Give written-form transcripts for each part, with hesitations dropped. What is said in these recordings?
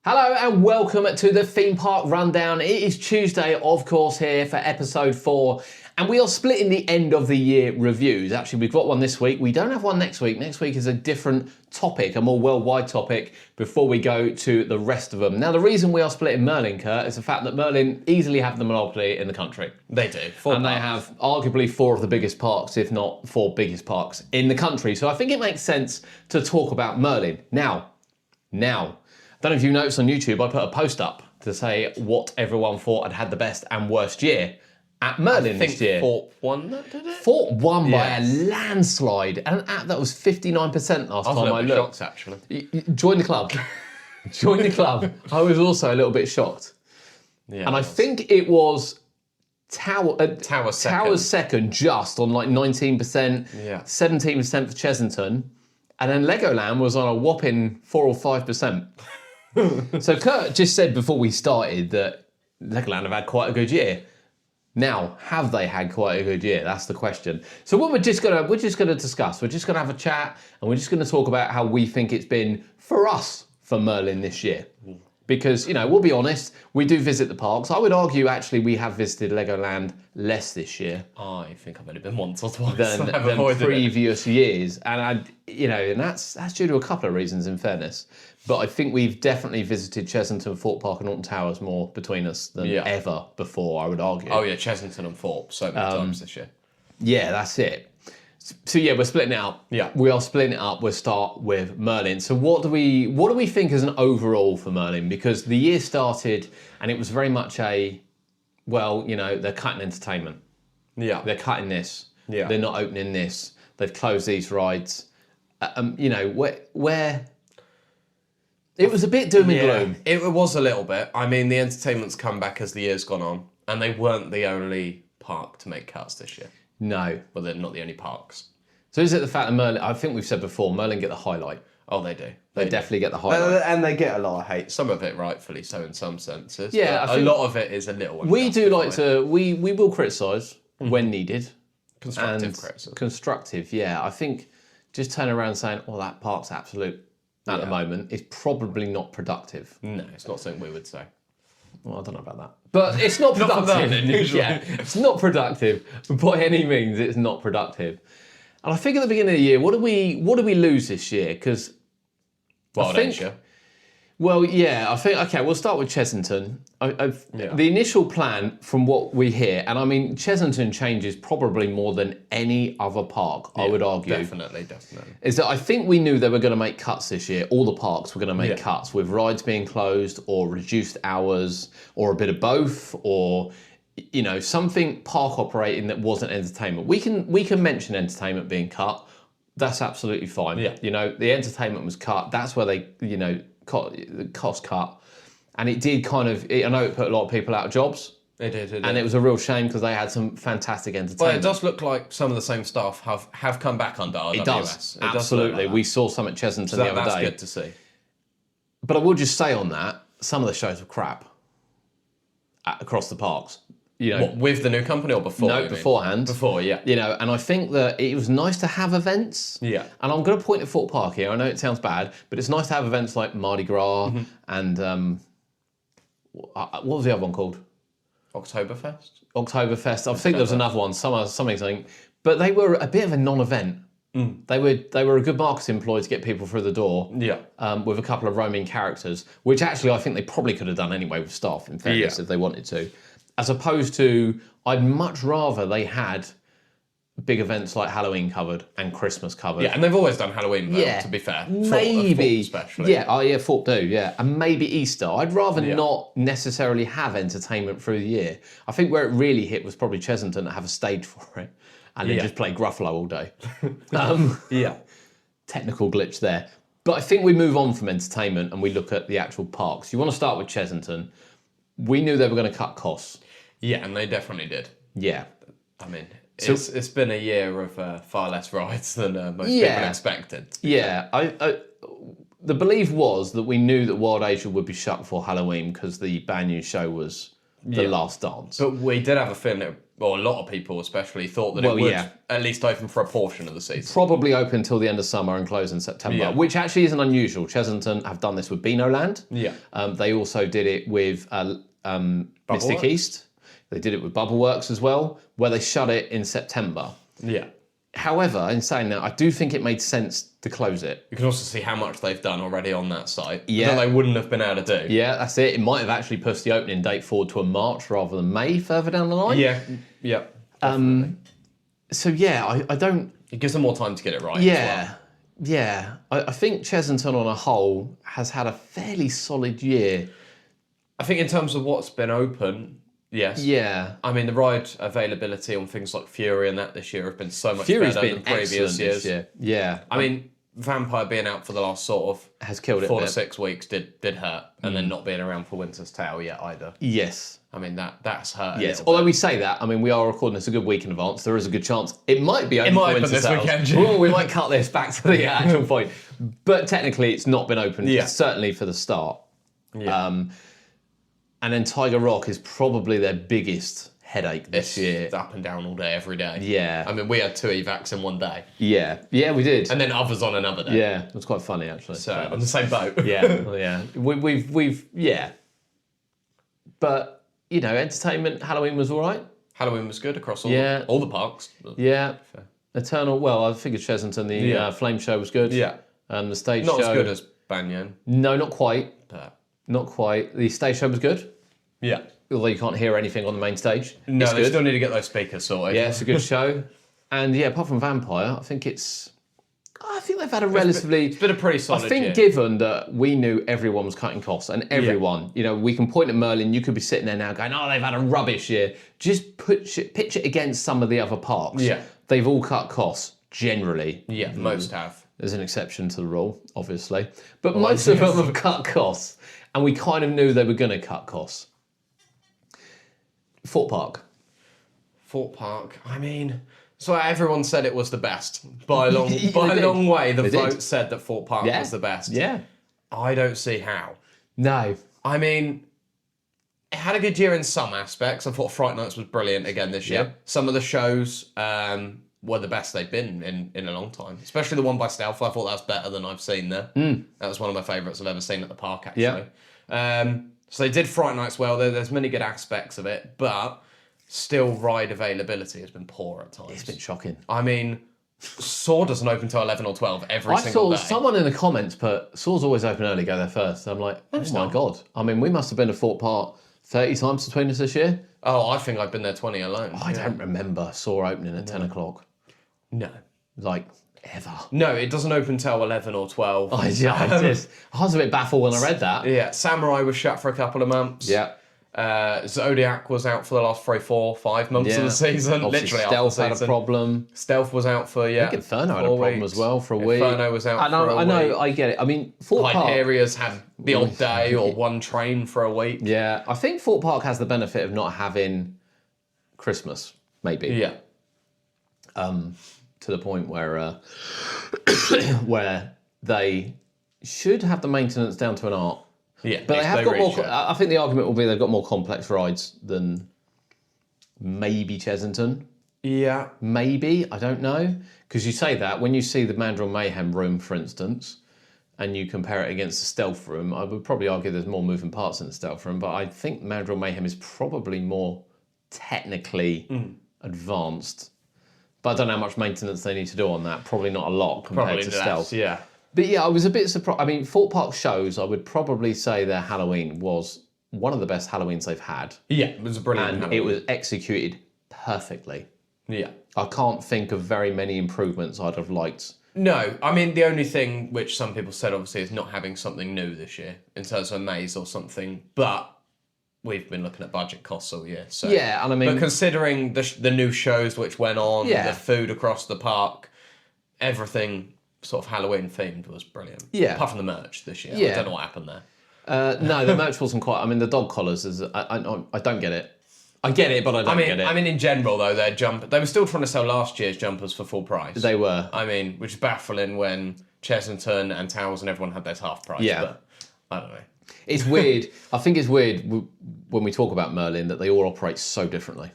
Hello and welcome to the Theme Park Rundown. It is Tuesday, of course, here for episode 4, and we are splitting the end of the year reviews. Actually, we've got one this week. We don't have one next week. Next week is a different topic, a more worldwide topic, before we go to the rest of them. Now, the reason we are splitting Merlin, Kurt, is the fact that Merlin easily have the monopoly in the country. They do. And they have arguably 4 of the biggest parks, if not 4 biggest parks in the country. So I think it makes sense to talk about Merlin. Now, I don't know if you noticed on YouTube, I put a post up to say what everyone thought had the best and worst year at Merlin this year. Thorpe won that, did it? Thorpe won by a landslide, and at that was 59% last time I looked. Shocked, actually. Join the club. Join the club. I was also a little bit shocked. Yeah, and I think it was Tower second just on like 19%, 17% for Chessington, and then Legoland was on a whopping 4 or 5%. So Kurt just said before we started that Legoland have had quite a good year. Now, have they had quite a good year? That's the question. So what we're just gonna discuss. We're just gonna have a chat, and we're just gonna talk about how we think it's been for us for Merlin this year. Because, you know, we'll be honest, we do visit the parks. I would argue, actually, we have visited Legoland less this year. I think I've only been once or twice than previous years. And, and that's due to a couple of reasons, in fairness. But I think we've definitely visited Chessington, Thorpe Park and Alton Towers more between us than ever before, I would argue. Oh, yeah, Chessington and Thorpe so many times this year. Yeah, that's it. So yeah, we're splitting it up. Yeah. We are splitting it up. We'll start with Merlin. So what do we think is an overall for Merlin? Because the year started and it was very much they're cutting entertainment. Yeah. They're cutting this. Yeah. They're not opening this. They've closed these rides. Where it was a bit doom and gloom. It was a little bit. I mean, the entertainment's come back as the year's gone on, and they weren't the only park to make cuts this year. No. Well, they're not the only parks. So is it the fact that Merlin, I think we've said before, Merlin get the highlight. Oh, they do. They definitely get the highlight. And they get a lot of hate. Some of it rightfully so in some senses. Yeah, a lot of it is a little we do like to, we will criticise when needed. Constructive criticism. Constructive, yeah. I think just turning around saying, oh, that park's absolute at the moment is probably not productive. No, it's not something we would say. Well, I don't know about that. But it's not productive. It's not productive. By any means, it's not productive. And I think at the beginning of the year, what do we lose this year? Because Wild Asia. Well, yeah, I think, okay, we'll start with Chessington. The initial plan from what we hear, and I mean, Chessington changes probably more than any other park, I would argue. Definitely. Is that I think we knew they were going to make cuts this year. All the parks were going to make cuts with rides being closed or reduced hours or a bit of both or, something park operating that wasn't entertainment. We can mention entertainment being cut. That's absolutely fine. Yeah. The entertainment was cut. That's where they, cost cut, and it did I know it put a lot of people out of jobs. It did. And it was a real shame because they had some fantastic entertainment. Well, it does look like some of the same staff have come back under RWS. It does, absolutely. We saw some at Chessington the other day. That's good to see. But I will just say on that, some of the shows were crap across the parks. What, with the new company or before? No, beforehand. Before, yeah. And I think that it was nice to have events. Yeah. And I'm going to point at Thorpe Park here. I know it sounds bad, but it's nice to have events like Mardi Gras and what was the other one called? Oktoberfest. I think there was another one, something. But they were a bit of a non-event. They were a good marketing ploy to get people through the door. Yeah. With a couple of roaming characters, which actually I think they probably could have done anyway with staff, in fairness, if they wanted to. As opposed to, I'd much rather they had big events like Halloween covered and Christmas covered. Yeah, and they've always done Halloween, to be fair. Maybe. Thorpe especially. Yeah, Thorpe do, yeah. And maybe Easter. I'd rather not necessarily have entertainment through the year. I think where it really hit was probably Chessington to have a stage for it and then just play Gruffalo all day. Technical glitch there. But I think we move on from entertainment and we look at the actual parks. You want to start with Chessington. We knew they were going to cut costs. Yeah, and they definitely did. Yeah. I mean, it's been a year of far less rides than most people expected. Yeah. The belief was that we knew that Wild Asia would be shut for Halloween because the brand new show was The Last Dance. But we did have a feeling well, a lot of people especially, thought that it would at least open for a portion of the season. Probably open until the end of summer and close in September, which actually isn't unusual. Chessington have done this with Beano Land. Yeah. They also did it with Mystic East. They did it with Bubbleworks as well, where they shut it in September. Yeah. However, in saying that, I do think it made sense to close it. You can also see how much they've done already on that site that they wouldn't have been able to do. Yeah, that's it. It might have actually pushed the opening date forward to a March rather than May further down the line. Yeah. So yeah, I don't... It gives them more time to get it right. Yeah. Yeah. I think Chessington on a whole has had a fairly solid year. I think in terms of what's been open... Yes. Yeah. I mean, the ride availability on things like Fury and that this year have been so much better than previous years. This year. Yeah. I mean, Vampire being out for the last sort of has killed it 4 to 6 weeks did hurt, and then not being around for Winter's Tale yet either. Yes. I mean, that's hurt. Yes. Although we say that, I mean, we are recording this a good week in advance. There is a good chance it might be open for Winter's Tale. Well, we might cut this back to the actual point, but technically, it's not been open. Certainly for the start. Yeah. And then Tiger Rock is probably their biggest headache this year. It's up and down all day, every day. Yeah. I mean, we had 2 evacs in one day. Yeah. Yeah, we did. And then others on another day. Yeah, it was quite funny, actually. So, on the same boat. Yeah. We've But, you know, entertainment, Halloween was all right. Halloween was good across all the parks. Yeah. Fair. Eternal, well, I figured Chessington, the Flame Show was good. Yeah. And the stage show... Not as good as Banyan. No, not quite. But... Not quite. The stage show was good. Yeah. Although you can't hear anything on the main stage. No, they still need to get those speakers sorted. Yeah, it's a good show. And yeah, apart from Vampire, I think they've had a relatively... It's been a pretty solid year. Given that we knew everyone was cutting costs, and everyone, you know, we can point at Merlin, you could be sitting there now going, oh, they've had a rubbish year. Just pitch it against some of the other parks. Yeah. They've all cut costs, generally. Yeah, most have. There's an exception to the rule, obviously. But most of them have cut costs. And we kind of knew they were going to cut costs. Thorpe Park. Thorpe Park. I mean, so everyone said it was the best. By a long way, the vote said that Thorpe Park was the best. Yeah. I don't see how. No. I mean, it had a good year in some aspects. I thought Fright Nights was brilliant again this year. Some of the shows were the best they've been in a long time. Especially the one by Stealth. I thought that was better than I've seen there. That was one of my favourites I've ever seen at the park, actually. So they did Fright Nights well. There's many good aspects of it, but still ride availability has been poor at times. It's been shocking. I mean, Saw doesn't open till 11 or 12 every single day. I saw someone in the comments put, Saw's always open early, go there first. I'm like, oh my God. I mean, we must have been to Thorpe Park 30 times between us this year. Oh, I think I've been there 20 alone. I don't remember Saw opening at 10 o'clock. No. Like, ever. No, it doesn't open till 11 or 12. I was a bit baffled when I read that. Yeah, Samurai was shut for a couple of months. Yeah. Zodiac was out for the last 3, 4, 5 months of the season. Obviously, literally Stealth had a problem. Stealth was out for, I think Inferno had a problem as well for a week. Inferno was out for a week. I know, I get it. I mean, Thorpe Park... Hyperia's had the odd day or one train for a week. Yeah, I think Thorpe Park has the benefit of not having Christmas, maybe. Yeah. To the point where where they should have the maintenance down to an art. Yeah, but they have got more. I think the argument will be they've got more complex rides than maybe Chessington. Yeah, maybe, I don't know, because you say that when you see the Mandrill Mayhem room, for instance, and you compare it against the Stealth room, I would probably argue there's more moving parts in the Stealth room, but I think Mandrill Mayhem is probably more technically advanced. But I don't know how much maintenance they need to do on that. Probably not a lot compared to Stealth. Yeah. But yeah, I was a bit surprised. I mean, Thorpe Park shows, I would probably say their Halloween was one of the best Halloweens they've had. Yeah, it was a brilliant And Halloween. it was executed perfectly. Yeah. I can't think of very many improvements I'd have liked. No, I mean, the only thing which some people said, obviously, is not having something new this year in terms of a maze or something. But we've been looking at budget costs all year. So. Yeah, and I mean... But considering the new shows which went on, the food across the park, everything sort of Halloween themed was brilliant. Yeah. Apart from the merch this year. Yeah. I don't know what happened there. No, the merch wasn't quite... I mean, the dog collars, I don't get it. I get it, but I don't get it. I mean, in general, though, they were still trying to sell last year's jumpers for full price. They were. I mean, which is baffling when Chessington and Towers and everyone had theirs half price. Yeah. But I don't know. It's weird. I think it's weird when we talk about Merlin that they all operate so differently.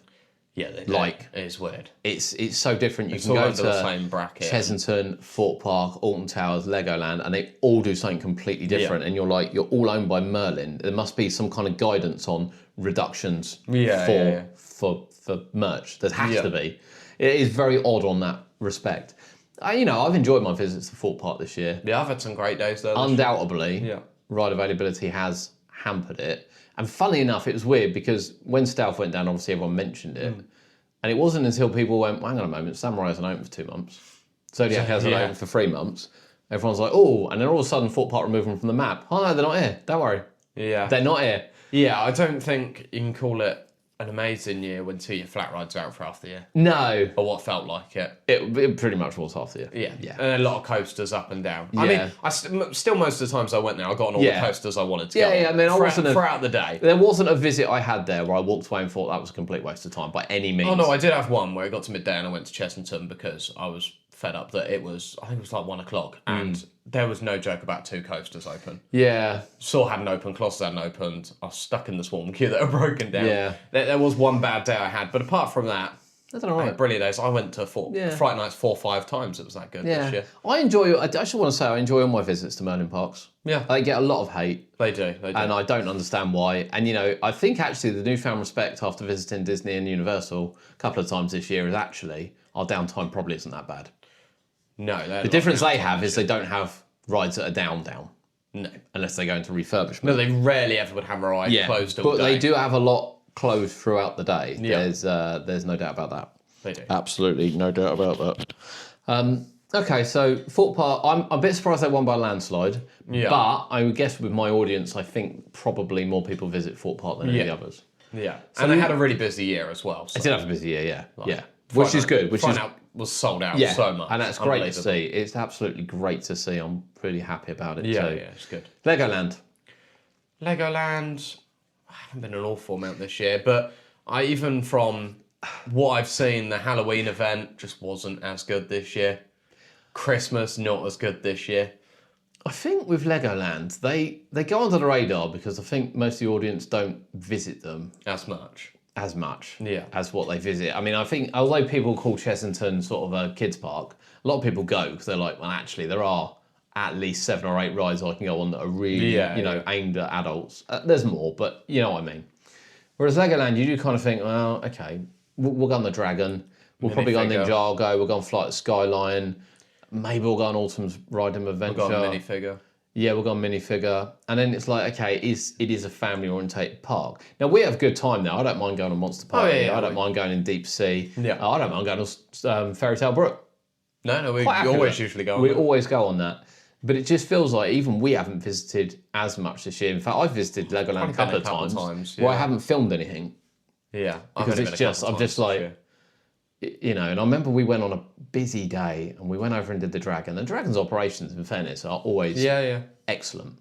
Yeah, they do. Like, it's weird. It's so different. You It's can all go under to the same bracket. Chessington, Thorpe Park, Alton Towers, Legoland, and they all do something completely different. And you're all owned by Merlin. There must be some kind of guidance on reductions for merch. There has to be. It is very odd on that respect. I've enjoyed my visits to Thorpe Park this year. Yeah, I've had some great days there. Undoubtedly, ride availability has hampered it. And funny enough, it was weird because when Stealth went down, obviously everyone mentioned it. And it wasn't until people went, hang on a moment, Samurai hasn't open for 2 months. Zodiac hasn't open for 3 months. Everyone's like, oh, and then all of a sudden Thorpe Park removed them from the map. Oh no, they're not here. Don't worry. Yeah. They're not here. Yeah, I don't think you can call it an amazing year when 2 of your flat rides are out for half the year. No. Or what felt like it. It pretty much was half the year. Yeah. And a lot of coasters up and down. Yeah. I mean, still most of the times I went there, I got on all the coasters I wanted to go on. Yeah, I mean, throughout the day. There wasn't a visit I had there where I walked away and thought that was a complete waste of time by any means. Oh no, I did have one where it got to midday and I went to Chessington because I was fed up that I think it was like 1 o'clock and there was no joke about 2 coasters open. Yeah. Saw hadn't opened, Colossus hadn't opened. I was stuck in the swarm queue that had broken down. Yeah. There was one bad day I had, but apart from that, I don't know. I had brilliant days. I went to Fright Nights 4 or 5 times. It was that good this year. I actually want to say I enjoy all my visits to Merlin Parks. Yeah. They get a lot of hate. They do. And I don't understand why. And, I think actually the newfound respect after visiting Disney and Universal a couple of times this year is actually our downtime probably isn't that bad. No. The difference they have is they don't have rides that are down. No. Unless they go into refurbishment. No, they rarely ever would have a ride closed all day. But they do have a lot closed throughout the day. Yeah. There's no doubt about that. They do. Absolutely no doubt about that. Okay, so Thorpe Park, I'm a bit surprised they won by a landslide. Yeah. But I would guess with my audience, I think probably more people visit Thorpe Park than any of the others. Yeah. And they had a really busy year as well. So. It did have a busy year, yeah. Which is good. Was sold out so much. And that's great to see. It's absolutely great to see. I'm really happy about it too. Yeah, it's good. Legoland. I haven't been an awful amount this year, but even from what I've seen, the Halloween event just wasn't as good this year. Christmas, not as good this year. I think with Legoland, they go under the radar because I think most of the audience don't visit them As much. As what they visit. I mean, I think although people call Chessington sort of a kids park, a lot of people go because they're like, well, actually, there are at least 7 or 8 rides I can go on that are really, aimed at adults. There's more, but you know what I mean. Whereas Legoland, you do kind of think, well, okay, we'll go on the Dragon, we'll probably go on Ninjago, we'll go on Flight of Skyline, maybe we'll go on Autumn's Ride and Adventure. We'll go on Minifigure. Yeah, we'll go on minifigure. And then it's like, okay, it is a family-orientated park. Now, we have good time now. I don't mind going on Monster Park. I don't mind going in Deep Sea. Yeah. I don't mind going on Fairy Tale Brook. No, we always usually go on We always go on that. But it just feels like even we haven't visited as much this year. In fact, I've visited Legoland a couple of times where I haven't filmed anything. Yeah. Because I'm just like, and I remember we went on a busy day and we went over and did the Dragon. The Dragon's operations, in fairness, are always excellent.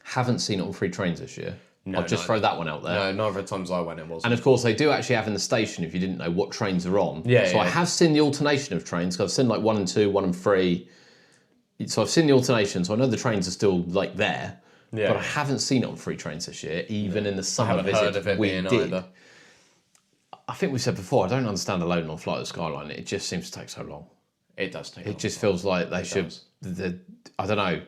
Haven't seen it on free trains this year. I'll just throw that one out there. No, neither of the times I went it wasn't. And of course, they do actually have in the station, if you didn't know, what trains are on. So I have seen the alternation of trains, because I've seen like 1 and 2, 1 and 3. So I've seen the alternation, so I know the trains are still like there. Yeah. But I haven't seen it on free trains this year, even in the summer visit we did. Either. I think we said before, I don't understand the loading on Flight of the Skyline. It just seems to take so long. It does take. It just feels like they should. I don't know.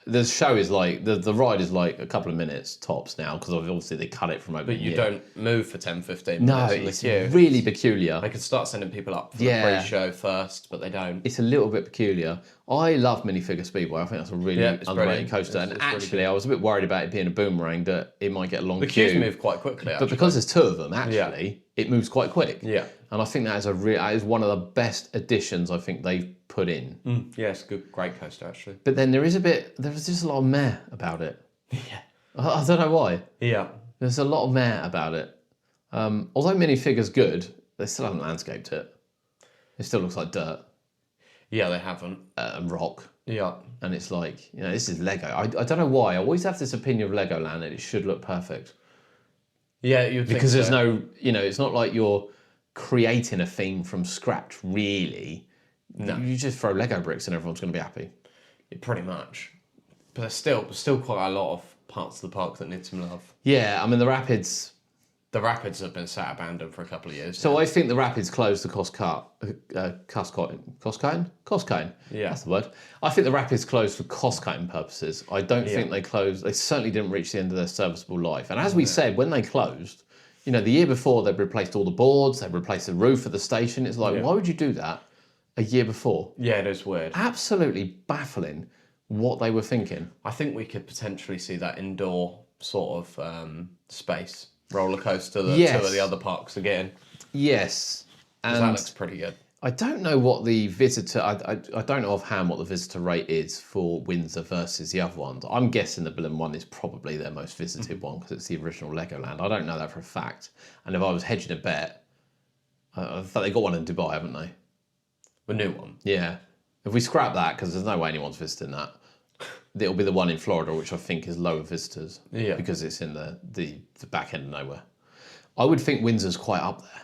The show is like the ride is like a couple of minutes tops now because obviously they cut it from over. But you don't move for 10, 15 minutes. No, it's really peculiar. They could start sending people up for the pre-show first, but they don't. It's a little bit peculiar. I love minifigure Speedway. I think that's a really underrated coaster. And actually, I was a bit worried about it being a boomerang that it might get a long queue. The queues move quite quickly. But because there's 2 of them, actually, it moves quite quick. Yeah. And I think that is one of the best additions I think they've put in. Yeah, it's a great coaster actually. But then there's just a lot of meh about it. Yeah. I don't know why. Yeah. There's a lot of meh about it. Although minifigure's good, they still haven't landscaped it. It still looks like dirt. Yeah, they haven't. And rock. Yeah. And it's like, this is Lego. I don't know why. I always have this opinion of Legoland that it should look perfect. Yeah, you because there's no, it's not like you're creating a theme from scratch, really. No. You just throw Lego bricks and everyone's going to be happy. Yeah, pretty much. But there's still quite a lot of parts of the park that need some love. Yeah, I mean, the rapids The Rapids have been sat abandoned for a couple of years. So I think the Rapids closed to cost-cutting. Yeah. That's the word. I think the Rapids closed for cost-cutting purposes. I don't think they closed. They certainly didn't reach the end of their serviceable life. And as we said, when they closed, you know, the year before they'd replaced all the boards, they'd replaced the roof of the station. It's like, why would you do that a year before? Yeah, it is weird. Absolutely baffling what they were thinking. I think we could potentially see that indoor sort of space roller coaster that two of the other parks are getting. Yes. And that looks pretty good. I don't know what the visitor... I don't know offhand what the visitor rate is for Windsor versus the other ones. I'm guessing the Blenheim one is probably their most visited one because it's the original Legoland. I don't know that for a fact. And if I was hedging a bet, I thought they got one in Dubai, haven't they? The new one? Yeah. If we scrap that, because there's no way anyone's visiting that, it'll be the one in Florida, which I think is lower visitors. Yeah. Because it's in the back end of nowhere. I would think Windsor's quite up there.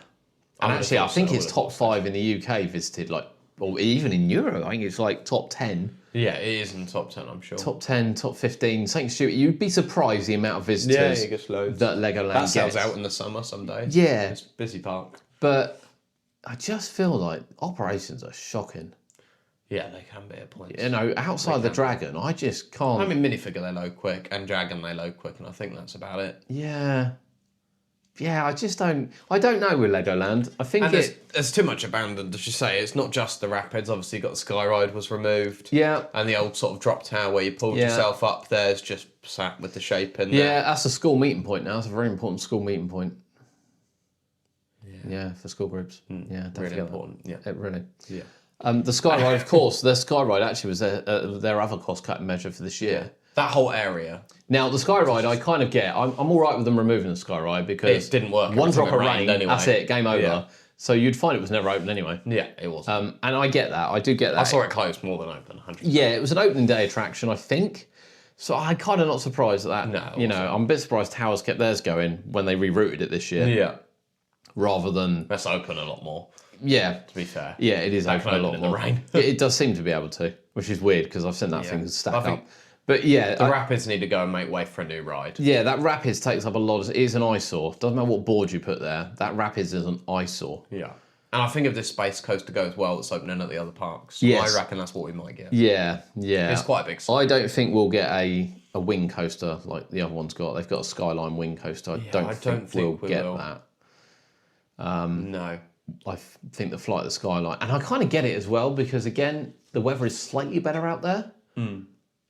And actually, I think it's top 5 in the UK visited, like, or even in Europe. I think it's like top 10. Yeah, it is in the top 10, I'm sure. Top 10, top 15, something stupid. You'd be surprised the amount of visitors it gets loads. that Legoland That sells gets. out in the summer some days. Yeah. It's a busy park. But I just feel like operations are shocking. Yeah, they can be at points. You know, outside the Dragon, I just can't... I mean, minifigure, they load quick, and Dragon, they load quick, and I think that's about it. Yeah. Yeah, I just don't... I don't know with Legoland. I think and there's too much abandoned, as you say. It's not just the Rapids. Obviously, you got the Sky Ride was removed. Yeah. And the old sort of drop tower where you pulled yourself up there's just sat with the shape in there. Yeah, that's a school meeting point now. It's a very important school meeting point. Yeah, for school groups. Yeah, definitely. Really important. Yeah. It really. Yeah. The Sky Ride, of course, the Sky Ride actually was their other cost-cutting measure for this year. That whole area. Now, the Sky Ride, I kind of get. I'm all right with them removing the Sky Ride because it didn't work. One drop of rain, rain, anyway. that's it, game over. Yeah. So you'd find it was never open anyway. Yeah, it was. And I get that. I do get that. I saw it closed more than open, 100%. Yeah, it was an opening day attraction, I think. So I'm kind of not surprised at that. No, you know, I'm a bit surprised Towers kept theirs going when they rerouted it this year. Yeah. Rather than... That's open a lot more. Yeah. To be fair. Yeah, it is open a lot more. In the rain. It does seem to be able to, which is weird because I've seen that thing stack I think up. But yeah, the Rapids need to go and make way for a new ride. Yeah, that Rapids takes up a lot. It is an eyesore. Doesn't matter what board you put there. That Rapids is an eyesore. Yeah. And I think if this Space Coaster goes well, it's opening at the other parks. Yes. I reckon that's what we might get. Yeah, yeah. It's quite a big I don't think we'll get a wing coaster like the other one's got. They've got a Skyline wing coaster. I don't think we'll get that. No. I think the Flight of the Skyline. And I kind of get it as well because, again, the weather is slightly better out there.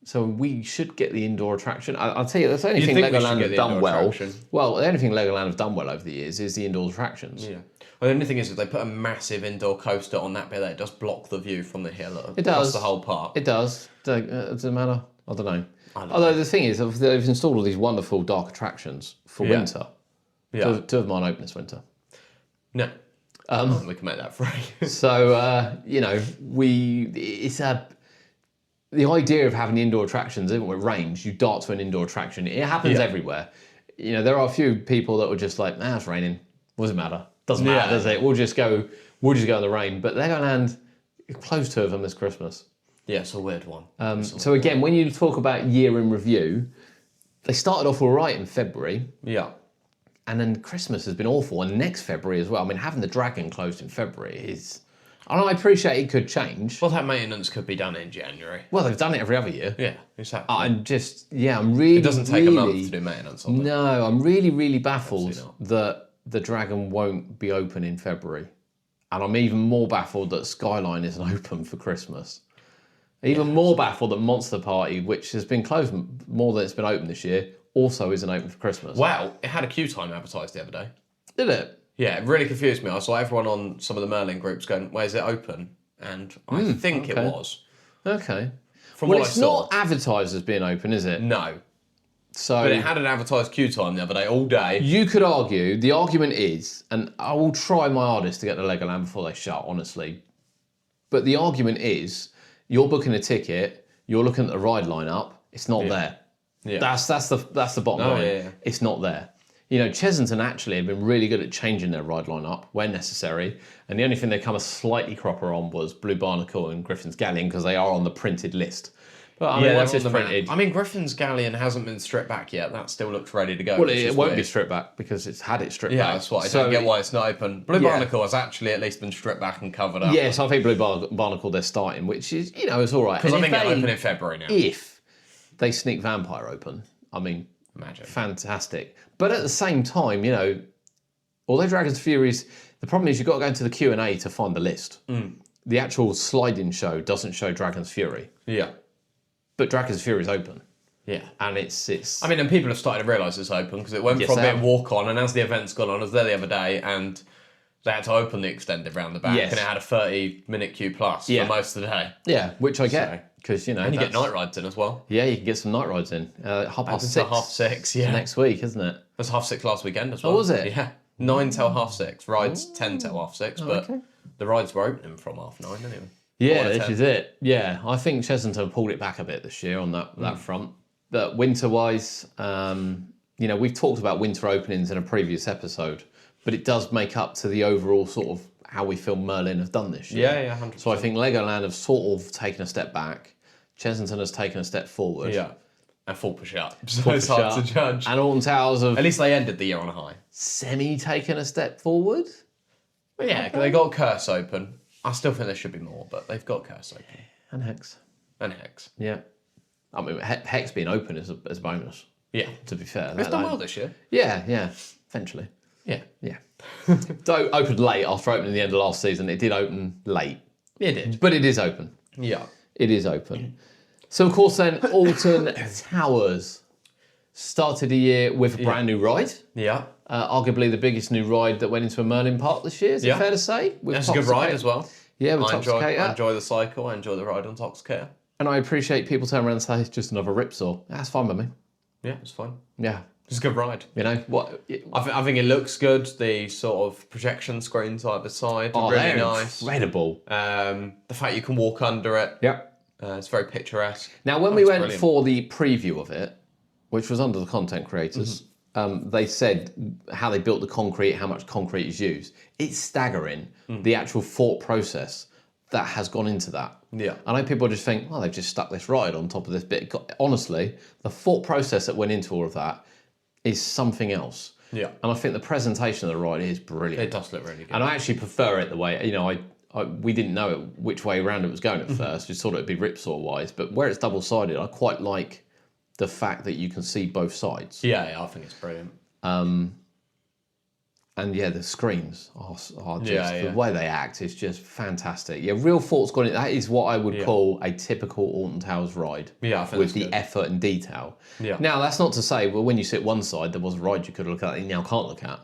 So we should get the indoor attraction. I'll tell you, that's the only thing Legoland have done well. Attraction? Well, the only thing Legoland have done well over the years is the indoor attractions. Yeah. Well, the only thing is if they put a massive indoor coaster on that bit there, it does block the view from the hill across the whole park. It does. Does it matter? I don't know. Although the thing is, they've installed all these wonderful dark attractions for winter. Yeah. Two of mine open this winter. No. We can make that free. So, you know, the idea of having indoor attractions, even with range, you dart to an indoor attraction. It happens everywhere. You know, there are a few people that were just like, it's raining. What does it matter? Doesn't matter, does it? We'll just go in the rain. But Legoland closed 2 of them this Christmas. Yeah, it's a weird one. So again, when you talk about year in review, they started off all right in February. Yeah. And then Christmas has been awful. And next February as well. I mean, having the Dragon closed in February is... I appreciate it could change. Well, that maintenance could be done in January. Well, they've done it every other year. Yeah, exactly. I'm really... It doesn't take a month to do maintenance on it. No, I'm really baffled that the Dragon won't be open in February. And I'm even more baffled that Skyline isn't open for Christmas. Even more baffled that Monster Party, which has been closed more than it's been open this year, also isn't open for Christmas. Well, it had a queue time advertised the other day. Did it? Yeah, it really confused me. I saw everyone on some of the Merlin groups going, where's it open? And I think it was. Okay. From what I it's saw. not advertised as being open, is it? No. So, But it had an advertised queue time the other day, all day. you could argue, the argument is, and I will try my hardest to get to Legoland before they shut, honestly, but the argument is, you're booking a ticket, you're looking at the ride lineup, it's not there. Yeah. That's the bottom line. Yeah. It's not there. You know, Chessington actually have been really good at changing their ride lineup where necessary, and the only thing they come a slightly cropper on was Blue Barnacle and Griffin's Galleon because they are on the printed list. But I mean, once they're it's on the map. printed... I mean, Griffin's Galleon hasn't been stripped back yet. That still looks ready to go. Well, it won't be stripped back because it's had it stripped back. Yeah, that's why I don't get why it's not open. Blue Barnacle has actually at least been stripped back and covered up. Yes, I think Blue Barnacle they're starting, which is, it's all right. Because I think it'll open in February now. If they sneak Vampire open, I mean, imagine. Fantastic. But at the same time, although Dragon's Fury's... The problem is you've got to go into the Q&A to find the list. The actual sliding show doesn't show Dragon's Fury. Yeah. But Dragon's Fury is open. Yeah. And it's... I mean, and people have started to realise it's open because it went from being walk-on, and as the event's gone on, I was there the other day, and they had to open the extended round the back, and it had a 30-minute queue plus for most of the day. Yeah, which I get, because, And you get night rides in as well. Yeah, you can get some night rides in. 6:30. Half 6, yeah. Next week, isn't it? It was 6:30 last weekend as well. Oh, was it? Yeah. 9 till 6:30. Rides 10 till 6:30, but the rides were opening from 9:30 anyway. Yeah, this is it. Yeah, I think Chessington pulled it back a bit this year on that front. But winter-wise, we've talked about winter openings in a previous episode, but it does make up to the overall sort of how we feel Merlin have done this year. Yeah, 100%. So I think Legoland have sort of taken a step back. Chessington has taken a step forward. Yeah. And full push up. So it's hard to judge. And Alton Towers have... At least they ended the year on a high. Semi-taken a step forward? But yeah, they got Curse open. I still think there should be more, but they've got Curse open. And Hex. Yeah. I mean, Hex being open is a bonus. Yeah. To be fair. It's done well this year. Yeah. Eventually. Yeah. Though opened late after opening the end of last season, it did open late. It did. But it is open. Yeah. It is open. So, of course, then, Alton Towers started the year with a brand new ride. Yeah. Arguably the biggest new ride that went into a Merlin Park this year, is it fair to say? It's a good ride as well. Yeah, with I Toxicator. enjoy the cycle. I enjoy the ride on Toxicator. And I appreciate people turn around and say it's just another Ripsaw. That's fine with me. Yeah, it's fine. Yeah. It's a good ride. What? I think it looks good. The sort of projection screens either side are really nice. Incredible. The fact you can walk under it. Yep. It's very picturesque. Now, when we went for the preview of it, which was under the content creators, they said how they built the concrete, how much concrete is used. It's staggering, the actual thought process that has gone into that. Yeah. I know people just think, they've just stuck this ride on top of this bit. Honestly, the thought process that went into all of that is something else. Yeah. And I think the presentation of the ride is brilliant. It does look really good. And I actually prefer it the way, we didn't know which way around it was going at first. We thought it would be Ripsaw-wise, but where it's double-sided, I quite like the fact that you can see both sides. Yeah, I think it's brilliant. And the screens are just, the way they act is just fantastic. Yeah, real thought's gone in. That is what I would call a typical Alton Towers ride. Yeah, I think with the effort and detail. Yeah. Now, that's not to say, when you sit one side, there was a ride you could look at that you now can't look at.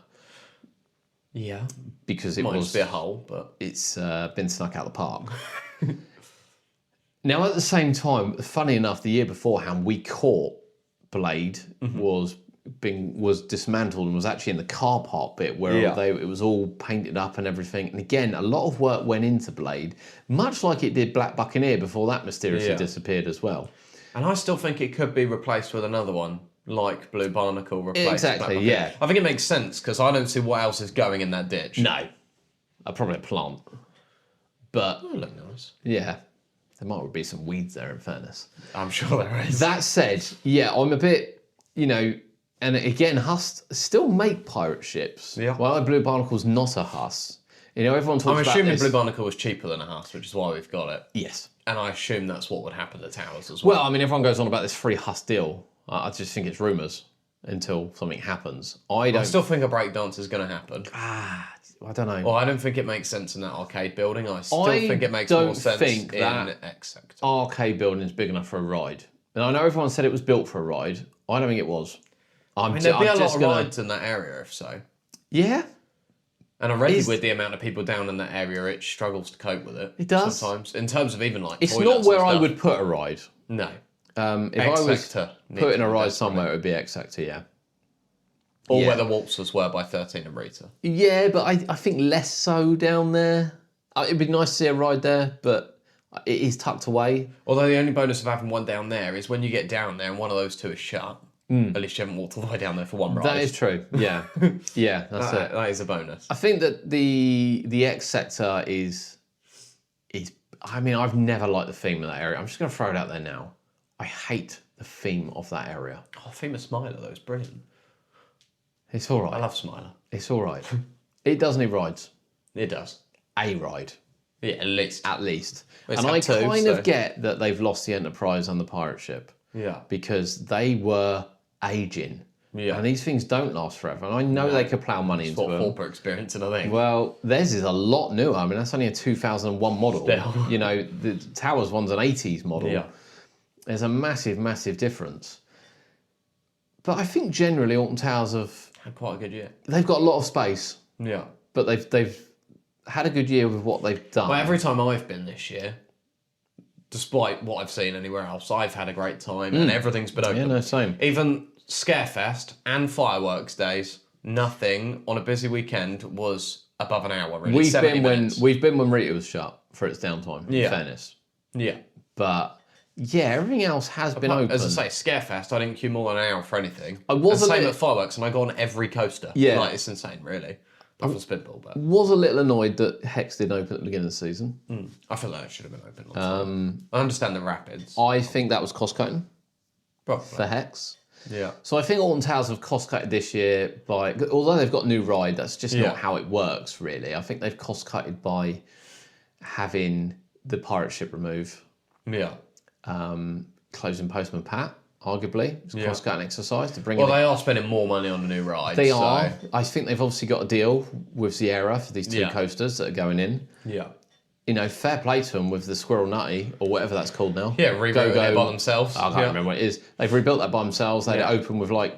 Yeah. Because it might was just be a hole, but it's been snuck out of the park. Now, at the same time, funny enough, the year beforehand, we caught Blade was dismantled and was actually in the car park bit where it was all painted up and everything. And again, a lot of work went into Blade, much like it did Black Buccaneer before that mysteriously disappeared as well. And I still think it could be replaced with another one, like Blue Barnacle replaced Exactly, Black yeah. I think it makes sense because I don't see what else is going in that ditch. No. Probably a plant. But That look nice. Yeah. There might be some weeds there, in fairness. I'm sure there is. That said, I'm a bit, and again, Huss still make pirate ships. Yeah. Well, Blue Barnacle's not a Huss. Everyone talks about I'm assuming this. Blue Barnacle was cheaper than a Huss, which is why we've got it. Yes. And I assume that's what would happen to Towers as well. Well, everyone goes on about this free Huss deal. I just think it's rumours until something happens. I still think a breakdance is going to happen. I don't know. Well, I don't think it makes sense in that arcade building. I still think it makes more sense in X Sector. Arcade building is big enough for a ride. And I know everyone said it was built for a ride. I don't think it was. There'd be a lot of rides in that area if so. Yeah. And already with the amount of people down in that area, it struggles to cope with it. It does. Sometimes. In terms of even it's not where I would put a ride. No. If I was putting a ride somewhere, it would be X Sector, yeah. Or where the waltzers were by 13 and Rita. Yeah, but I think less so down there. It'd be nice to see a ride there, but it is tucked away. Although the only bonus of having one down there is when you get down there and one of those two is shut, at least you haven't walked all the way down there for one ride. That is true, yeah. Yeah, that's it. That is a bonus. I think that the X Sector is... I've never liked the theme of that area. I'm just going to throw it out there now. I hate the theme of that area. Oh, theme of Smiler though is brilliant. It's all right. I love Smiler. It's all right. It does need rides. It does. A ride. Yeah, at least. At least. It's And I had two, kind so- of get that they've lost the Enterprise and the pirate ship. Yeah. Because they were aging. Yeah. And these things don't last forever. And I know they could plough money into What them. Thorpe are experiencing, I think. Well, theirs is a lot newer. I mean, that's only a 2001 model. Still. You know, the Towers one's an 80s model. Yeah. There's a massive, massive difference. But I think generally Alton Towers Had quite a good year. they've got a lot of space, Yeah. but they've had a good year with what they've done. Well, every time I've been this year, despite what I've seen anywhere else, I've had a great time and everything's been open. Yeah, no, same. Even Scarefest and fireworks days, nothing on a busy weekend was above an hour. Really, We've 70 been minutes. when Rita was shut for its downtime, in fairness. Yeah. But yeah, everything else has been open. As I say, Scarefest, I didn't queue more than an hour for anything. I was and a same bit- at fireworks, and I go on every coaster. Yeah. Like, it's insane, really. Apart from Spinball, but Was a little annoyed that Hex didn't open at the beginning of the season. I feel like it should have been open. I understand the rapids. I think that was cost cutting Probably. for Hex. Yeah. So I think Alton Towers have cost cutted this year by, although they've got a new ride, that's just not how it works really. I think they've cost cutted by having the pirate ship remove, Yeah. closing Postman Pat, arguably. It's a cost cutting exercise to bring Well, in. they are spending more money on a new ride. They so- are. I think they've obviously got a deal with Sierra for these two Yeah. coasters that are going in. Yeah. You know, fair play to them with the Squirrel Nutty, or whatever that's called now. Yeah, rebuilt it by themselves. I can't remember what it is. They've rebuilt that by themselves. They had it open with like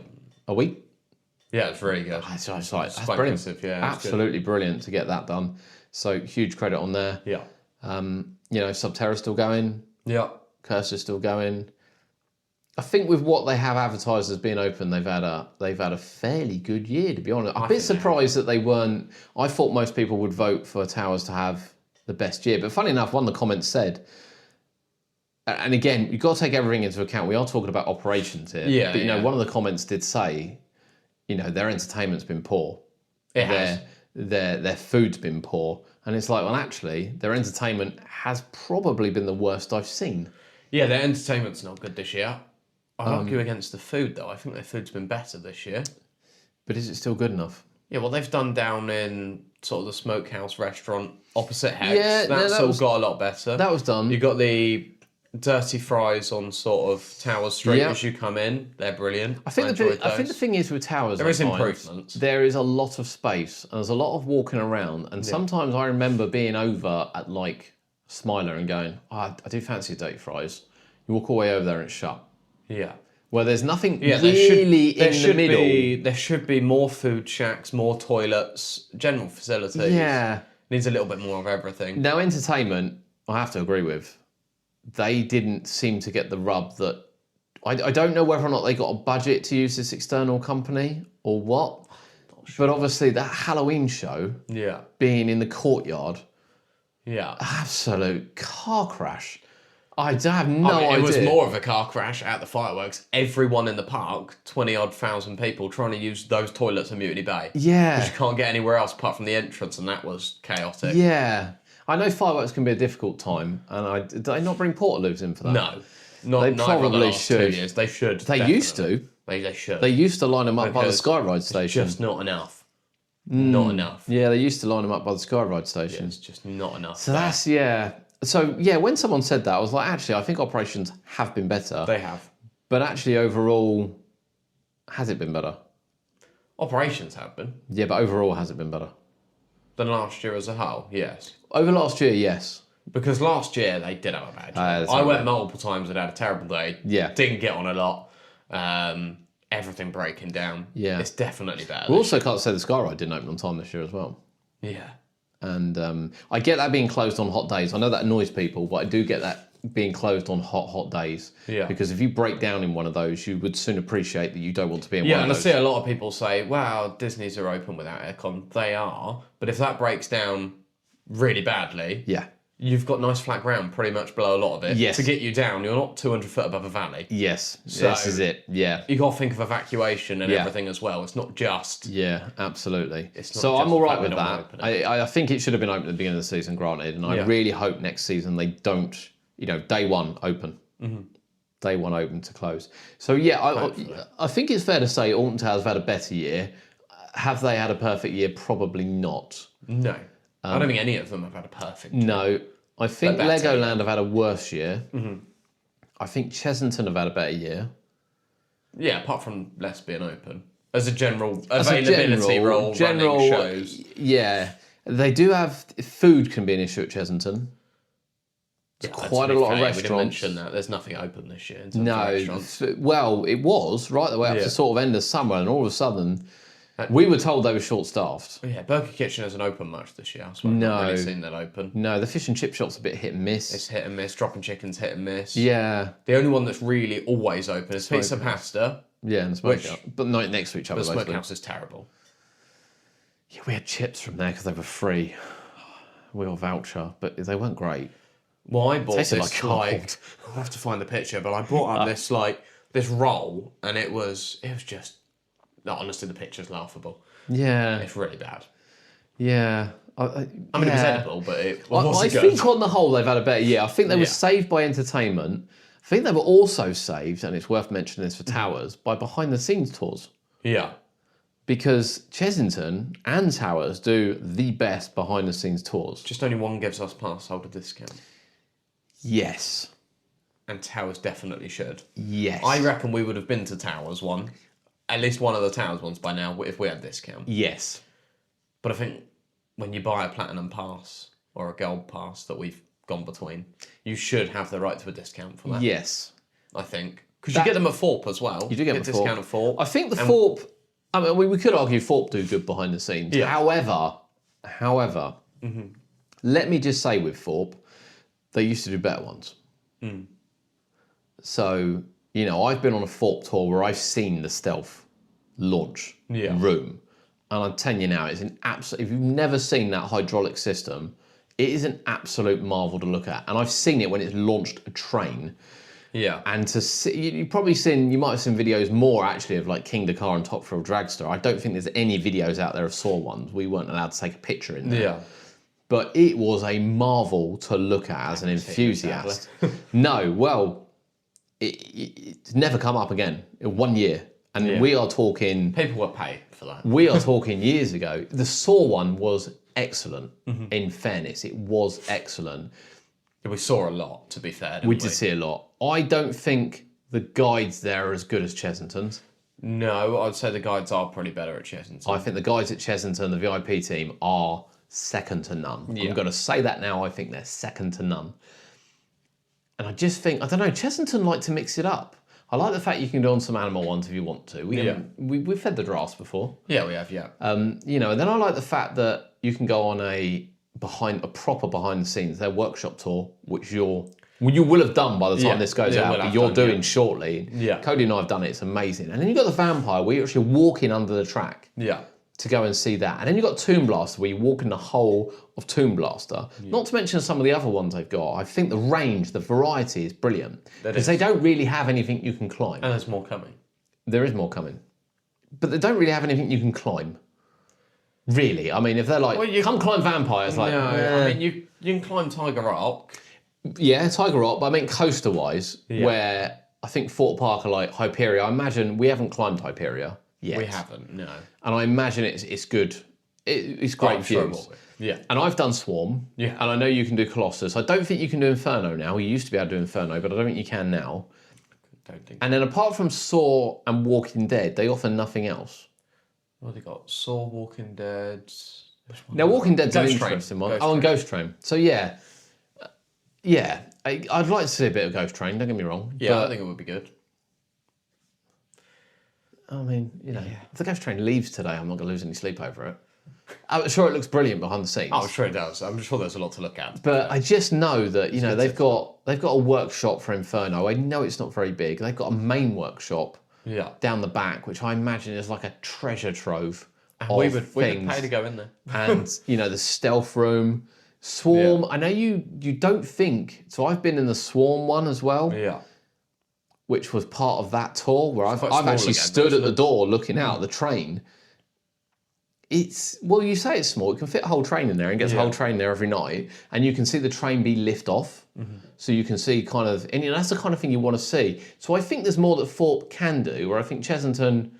a week. Yeah, it's really good. So it's like, that's quite brilliant. impressive, yeah, it's good. Absolutely brilliant to get that done. So huge credit on there. Yeah. You know, Subterra's still going. Yeah. Cursor's still going. I think with what they have advertised as being open, they've had a fairly good year, to be honest. I'm a bit surprised that they weren't. I thought most people would vote for Towers to have the best year, but funny enough, one of the comments said, and again, you've got to take everything into account. We are talking about operations here, Yeah, but you know, yeah. one of the comments did say, you know, their entertainment's been poor. It has. Their food's been poor, and it's like, well, actually, their entertainment has probably been the worst I've seen. Yeah, their entertainment's not good this year. I'd argue against the food, though. I think their food's been better this year. But is it still good enough? Yeah, well, they've done down in sort of the smokehouse restaurant opposite Hex. Yeah, no, that's that all was- got a lot better. That was done. You got the dirty fries on sort of Towers Street Yeah. as you come in. They're brilliant. I think the thing is with Towers, There I is find, improvements. There is a lot of space and there's a lot of walking around. And sometimes I remember being over at like Smiler and going, oh, I do fancy dirty fries. You walk all the way over there and it's shut. Yeah. Where there's nothing Yeah, really in the middle. There should be more food shacks, more toilets, general facilities. Yeah. Needs a little bit more of everything. Now, entertainment, I have to agree with. They didn't seem to get the rub that... I don't know whether or not they got a budget to use this external company or what. But obviously that Halloween show Yeah. being in the courtyard, Yeah. absolute car crash. I have no idea. It was more of a car crash at the fireworks. Everyone in the park, 20-odd thousand people, trying to use those toilets in Mutiny Bay. Yeah. Because you can't get anywhere else apart from the entrance, and that was chaotic. Yeah. I know fireworks can be a difficult time, and did they not bring Portaloos in for that? No. Not They neither probably of the last should. 2 years. They should. They used to. They should. They used to line them up by the Because Skyride station. Just not enough. Not enough. Yeah, they used to line them up by the Skyride station. It's just not enough. So that's, yeah. So, yeah, when someone said that, I was like, actually, I think operations have been better. They have. But actually, overall, has it been better? Operations have been. Yeah, but overall, has it been better? Than last year as a whole, yes. Over last year, yes. Because last year they did have a bad year. that's I right. went multiple times and had a terrible day. Yeah. Didn't get on a lot. Everything breaking down. Yeah. It's definitely better. We also can't say the Skyride didn't open on time this year as well. Yeah. And I get that being closed on hot days. I know that annoys people, but I do get that being closed on hot days. Yeah. Because if you break down in one of those, you would soon appreciate that you don't want to be in Yeah, one and I of see those. a lot of people say, wow, Disney's are open without aircon. They are. But if that breaks down really badly, Yeah. you've got nice flat ground pretty much below a lot of it. Yes. To get you down, you're not 200 foot above a valley. Yes. So- this is it. Yeah. You got to think of evacuation and Yeah. everything as well. It's not just... Yeah, absolutely. It's not So just I'm all the right fact with they don't that. wanna open it. I think it should have been open at the beginning of the season, granted, and I Yeah. really hope next season they don't, day one, open. day one open to close. So yeah, I think it's fair to say Alton Towers have had a better year. Have they had a perfect year? Probably not. No. I don't think any of them have had a perfect year. No. I think Legoland have had a worse year. I think Chessington have had a better year. Yeah, apart from less being open. As a general availability role, running shows. Yeah. They do have... Food can be an issue at Chessington. There's quite a lot of restaurants. We didn't mention that. There's nothing open this year in terms of restaurants. Well, it was right the way up to sort of end of summer, and all of a sudden... we were told they were short-staffed. Yeah, Burger Kitchen hasn't opened much this year. I've not really seen that open. No, the fish and chip shop's a bit hit and miss. It's hit and miss. Dropping Chicken's hit and miss. Yeah. The only one that's really always open is Pizza Pasta. Yeah, and the Smokehouse. But not next to each other. The Smokehouse is terrible. Yeah, we had chips from there because they were free. We got a voucher, but they weren't great. Well, I bought this I'll have to find the picture, but I brought up this roll, and it was just... No, honestly, the picture's laughable. Yeah. It's really bad. Yeah. I mean, it was edible, but it wasn't good. I think on the whole they've had a better year. I think they were saved by entertainment. I think they were also saved, and it's worth mentioning this for Towers, by behind-the-scenes tours. Yeah. Because Chessington and Towers do the best behind-the-scenes tours. Just only one gives us pass holder discount. Yes. And Towers definitely should. Yes. I reckon we would have been to Towers one. At least one of the Towers ones by now, if we had discount. Yes. But I think when you buy a platinum pass or a gold pass that we've gone between, you should have the right to a discount for that. Yes. I think. Because you get them at Thorpe as well. You do get a discount at Thorpe. I think the Thorpe... I mean, we could argue Thorpe do good behind the scenes. Yeah. However, let me just say with Thorpe, they used to do better ones. So... You know, I've been on a Thorpe tour where I've seen the stealth launch room. And I'm telling you now, it's an absolute... If you've never seen that hydraulic system, it is an absolute marvel to look at. And I've seen it when it's launched a train. Yeah. And to see... You might have seen videos more, actually, of like King Dakar and Top Thrill Dragster. I don't think there's any videos out there of Saw ones. We weren't allowed to take a picture in there. Yeah. But it was a marvel to look at as an enthusiast. No, well... It's never come up again in 1 year. And we are talking... People were paid for that. We are talking years ago. The Saw one was excellent, in fairness. It was excellent. We saw a lot, to be fair. We did see a lot. I don't think the guides there are as good as Chessington's. No, I'd say the guides are probably better at Chessington. I think the guides at Chessington, the VIP team, are second to none. Yeah. I'm going to say that now. I think they're second to none. And I just think, I don't know, Chessington like to mix it up. I like the fact you can do on some animal ones if you want to. We've fed the giraffes before. Yeah, we have, yeah. You know, and then I like the fact that you can go on a proper behind the scenes, their workshop tour, which you will have done by the time this goes out, but you're doing shortly. Yeah. Cody and I have done it, it's amazing. And then you've got the vampire where you're actually walking under the track. Yeah. To go and see that. And then you've got Tomb Blaster where you walk in the whole of Tomb Blaster. Not to mention some of the other ones they've got. I think the range, the variety is brilliant. Because they don't really have anything you can climb. And there's more coming. There is more coming. But they don't really have anything you can climb. Really. I mean, if they're like, come climb vampires. Like, I mean, you can climb Tiger Rock. Yeah, Tiger Rock. But I mean, coaster-wise, where I think Thorpe Park are like Hyperia. I imagine we haven't climbed Hyperia. Yet. We haven't, no. And I imagine it's good. It's great views. Yeah. And I've done Swarm. Yeah. And I know you can do Colossus. I don't think you can do Inferno now. You used to be able to do Inferno, but I don't think you can now. Don't think. And then apart from Saw and Walking Dead, they offer nothing else. What have they got? Saw, Walking Dead. Now Walking Dead's an interesting one. And Ghost Train. So yeah. I'd like to see a bit of Ghost Train, don't get me wrong. Yeah, I think it would be good. I mean, you know, if the Ghost Train leaves today, I'm not going to lose any sleep over it. I'm sure it looks brilliant behind the scenes. Oh, I'm sure it does. I'm sure there's a lot to look at. But I just know that, you know, they've got a workshop for Inferno. I know it's not very big. They've got a main workshop down the back, which I imagine is like a treasure trove of we would things. Pay to go in there. And, you know, the stealth room. Swarm, I know you don't think... So I've been in the Swarm one as well. Yeah. Which was part of that tour where I've actually stood at the door looking out the train. well, you say it's small. It can fit a whole train in there and gets a whole train there every night. And you can see the train be lift off. So you can see kind of, and that's the kind of thing you want to see. So I think there's more that Thorpe can do, where I think Chessington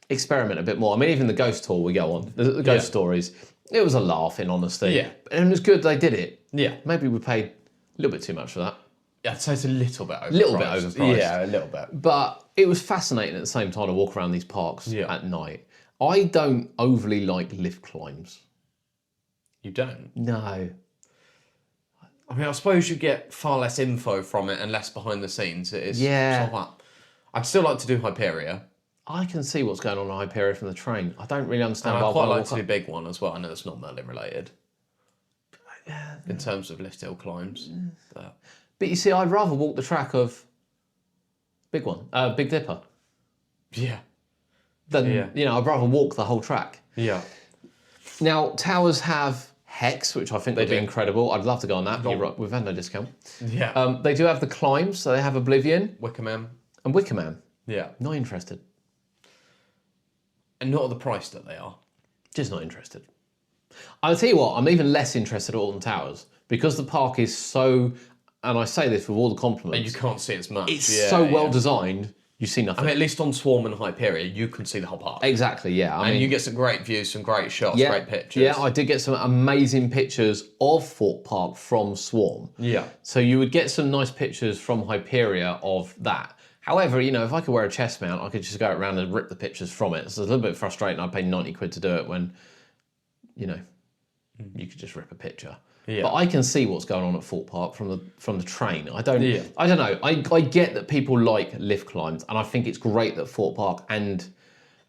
experiment a bit more. I mean, even the ghost tour we go on, the ghost stories, it was a laugh in honesty. Yeah. And it was good they did it. Yeah. Maybe we paid a little bit too much for that. Yeah, I'd say it's a little bit overpriced. Yeah, a little bit. But it was fascinating at the same time to walk around these parks at night. I don't overly like lift climbs. You don't? No. I mean, I suppose you get far less info from it and less behind the scenes. It is sort of like, I'd still like to do Hyperia. I can see what's going on in Hyperia from the train. I don't really understand And why I quite I like walk to do up. big one as well. I know it's not Merlin related. In terms of lift hill climbs. But you see, I'd rather walk the track of Big Dipper. Yeah. Than, I'd rather walk the whole track. Yeah. Now, towers have Hex, which I think would be do. incredible. I'd love to go on that. You're right, we've had no discount. Yeah. They do have the climbs, so they have Oblivion Wicker Man. and Wicker Man. Yeah. Not interested. And not at the price that they are. Just not interested. I'll tell you what, I'm even less interested at Alton Towers because the park is so, and I say this with all the compliments. And you can't see as much. It's so well designed, you see nothing. I mean, at least on Swarm and Hyperia, you can see the whole park. Exactly, yeah. I mean, you get some great views, some great shots, great pictures. Yeah, I did get some amazing pictures of Thorpe Park from Swarm. Yeah. So you would get some nice pictures from Hyperia of that. However, if I could wear a chest mount, I could just go around and rip the pictures from it. So it's a little bit frustrating. I paid 90 quid to do it when, you could just rip a picture. Yeah. But I can see what's going on at Thorpe Park from the train. I don't know. I get that people like lift climbs, and I think it's great that Thorpe Park and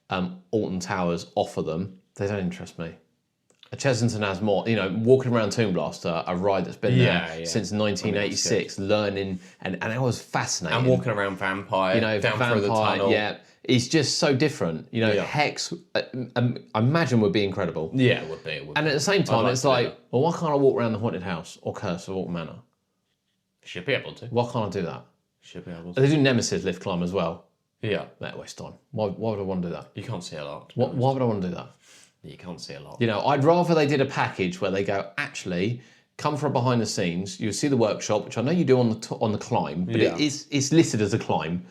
Alton Towers offer them. They don't interest me. Chessington has more, walking around Tomb Blaster, a ride that's been there since 1986, learning, and it was fascinating. And walking around Vampire, down through the tunnel. Yeah, it's just so different. Hex, I imagine would be incredible. Yeah, it would be. And at the same time, it's like, well, why can't I walk around the haunted house or Curse of Alton Manor? Should be able to. Why can't I do that? Should be able to. They do Nemesis lift climb as well. Yeah. That waste time. Why would I want to do that? You can't see a lot. Why would I want to do that? You can't see a lot. I'd rather they did a package where they go, actually, come for a behind the scenes. You see the workshop, which I know you do on the climb, but it's listed as a climb,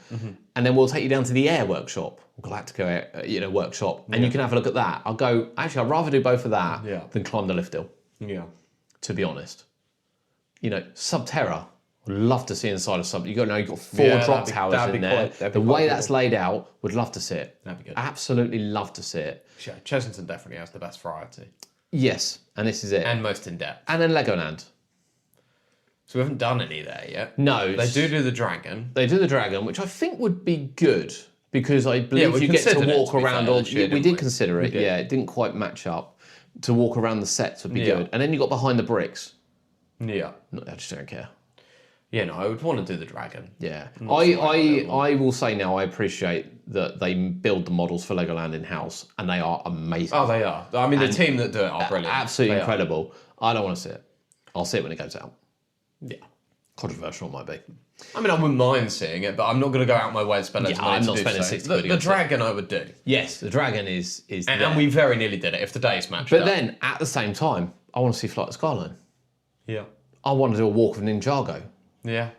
and then we'll take you down to the air workshop, Galactica workshop, and you can have a look at that. I'll go. Actually, I'd rather do both of that than climb the lift hill. Yeah. To be honest, Subterra. Would love to see inside of something. You've got 4 drop towers in there. The way that's laid out, would love to see it. That'd be good. Absolutely love to see it. Yeah, Chessington definitely has the best variety. Yes, and this is it. And most in depth. And then Legoland. So we haven't done any there yet. No. They do the dragon. They do the dragon, which I think would be good because I believe you get to walk around all. We did consider it. Yeah, it didn't quite match up. To walk around the sets would be good. And then you got behind the bricks. Yeah. No, I just don't care. Yeah, no, I would want to do the dragon. Yeah. I will say now I appreciate that they build the models for Legoland in-house and they are amazing. Oh, they are. I mean, the team that do it are brilliant. Absolutely incredible. I don't want to see it. I'll see it when it goes out. Yeah. Controversial it might be. I mean, I wouldn't mind seeing it, but I'm not going to go out my way to spend loads of money I'm not to spending do so. 60 quid The dragon I would do. Yes, the dragon is And we very nearly did it if the days matched But up. then, at the same time, I want to see Flight of Skyline. Yeah. I want to do a walk of Ninjago. Yeah.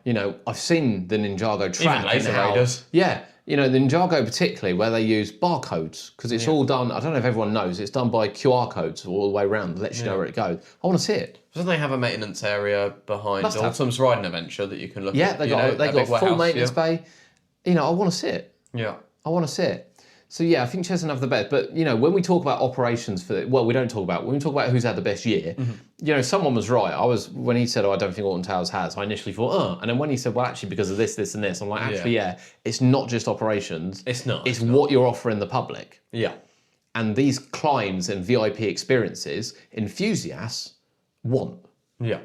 I've seen the Ninjago track. Even Laser and how, Raiders. Yeah. The Ninjago particularly, where they use barcodes, because it's all done, I don't know if everyone knows, it's done by QR codes all the way around, lets you know where it goes. I want to see it. Doesn't they have a maintenance area behind Autumn's Riding Adventure that you can look at? Yeah, they got a full maintenance bay. I want to see it. Yeah. I want to see it. So yeah, I think Chessington have the best. But when we talk about operations we don't talk about when we talk about who's had the best year. Someone was right. When he said, "Oh, I don't think Alton Towers has," I initially thought, and then when he said, "Well, actually, because of this, this, and this," I'm like, actually, it's not just operations. It's not. It's what you're offering the public. Yeah. And these climbs and VIP experiences, enthusiasts want. Yeah.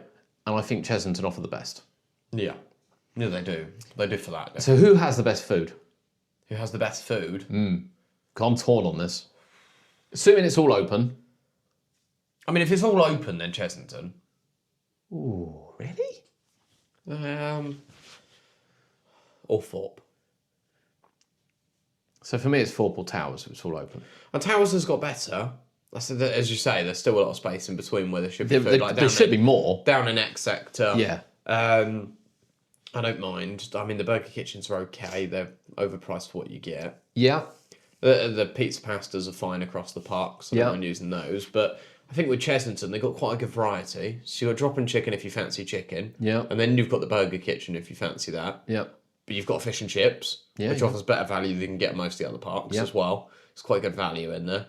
And I think Chessington offer the best. Yeah. Yeah, they do. They do for that. So who has the best food? Who has the best food? I'm torn on this. Assuming it's all open. I mean, if it's all open, then Chessington. Ooh, really? Or Thorpe. So for me, it's Thorpe or Towers if it's all open. And Towers has got better. As you say, there's still a lot of space in between where there should be food. There should be more. Down in X sector. Yeah. I don't mind. I mean, the burger kitchens are okay. They're overpriced for what you get. Yeah. The pizza pastas are fine across the park, so I don't mind using those. But I think with Chessington, they've got quite a good variety. So you've got drop-in chicken if you fancy chicken. Yeah. And then you've got the burger kitchen if you fancy that. Yeah. But you've got fish and chips, which offers better value than you can get at most of the other parks as well. It's quite good value in there.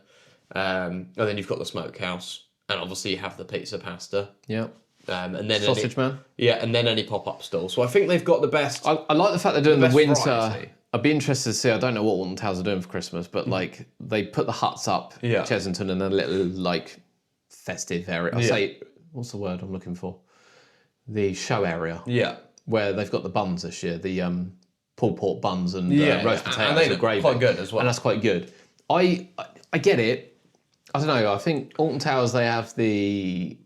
And then you've got the smokehouse. And obviously you have the pizza pasta. Yeah. And then Sausage Man. Yeah, and then any pop-up stall. So I think they've got the best. I like the fact they're doing the winter. Variety. I'd be interested to see. I don't know what Alton Towers are doing for Christmas, but like they put the huts up, Chessington, and a little like festive area. I say, what's the word I'm looking for? The show area. Yeah. Where they've got the buns this year, the pulled pork buns and roast potatoes and they with gravy. Quite good as well. And that's quite good. I get it. I don't know. I think Alton Towers, they have the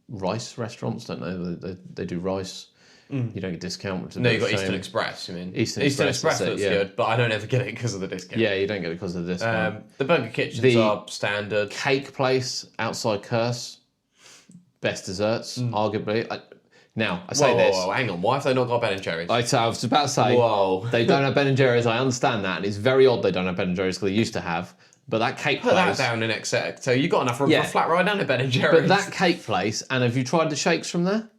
rice restaurants, don't know. They do rice. You don't get discount. Which is no, you've got Eastern Express, you mean? Eastern Express looks good, but I don't ever get it because of the discount. Yeah, you don't get it because of the discount. The burger kitchens are standard. Cake place outside Curse, best desserts, arguably. Now, I say this. Whoa, hang on. Why have they not got Ben and Jerry's? I was about to say, they don't have Ben and Jerry's. I understand that, and it's very odd they don't have Ben and Jerry's because they used to have. But that cake Put place... that down in X sector. You got enough room for a flat ride and a Ben and Jerry's. But that cake place, and have you tried the shakes from there?